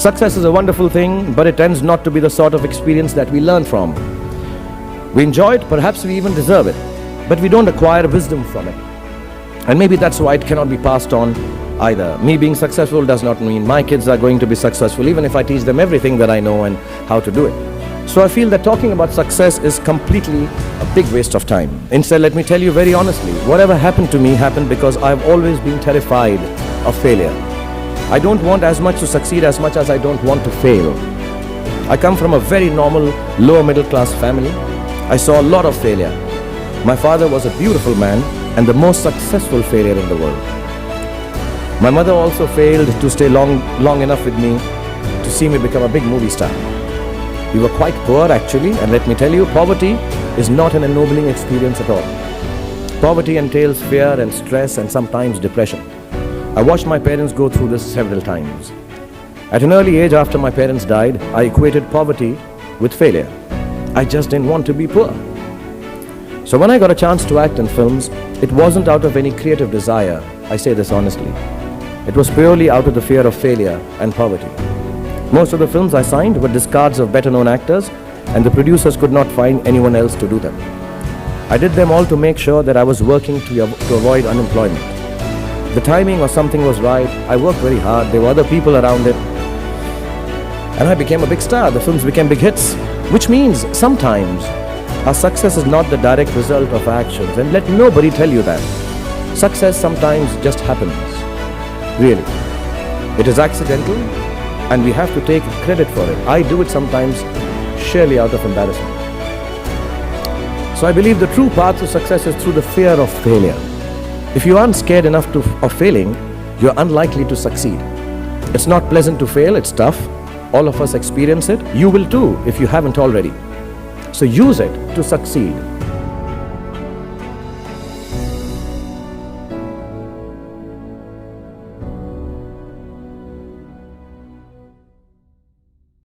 Success is a wonderful thing, but it tends not to be the sort of experience that we learn from. We enjoy it, perhaps we even deserve it, but we don't acquire wisdom from it. And maybe that's why it cannot be passed on either. Me being successful does not mean my kids are going to be successful, even if I teach them everything that I know and how to do it. So I feel that talking about success is completely a big waste of time. Instead, let me tell you very honestly, whatever happened to me happened because I've always been terrified of failure. I don't want as much to succeed as much as I don't want to fail. I come from a very normal, lower middle class family. I saw a lot of failure. My father was a beautiful man and the most successful failure in the world. My mother also failed to stay long enough with me to see me become a big movie star. We were quite poor actually, and let me tell you, poverty is not an ennobling experience at all. Poverty entails fear and stress and sometimes depression. I watched my parents go through this several times. At an early age after my parents died, I equated poverty with failure. I just didn't want to be poor. So when I got a chance to act in films, it wasn't out of any creative desire, I say this honestly. It was purely out of the fear of failure and poverty. Most of the films I signed were discards of better-known actors, and the producers could not find anyone else to do them. I did them all to make sure that I was working to avoid unemployment. The timing or something was right, I worked very hard, there were other people around it, and I became a big star. The films became big hits, which means sometimes our success is not the direct result of our actions, and let nobody tell you that. Success sometimes just happens. Really. It is accidental, and we have to take credit for it. I do it sometimes sheerly out of embarrassment. So I believe the true path to success is through the fear of failure. If you aren't scared enough of failing, you're unlikely to succeed. It's not pleasant to fail, it's tough. All of us experience it. You will too if you haven't already. So use it to succeed.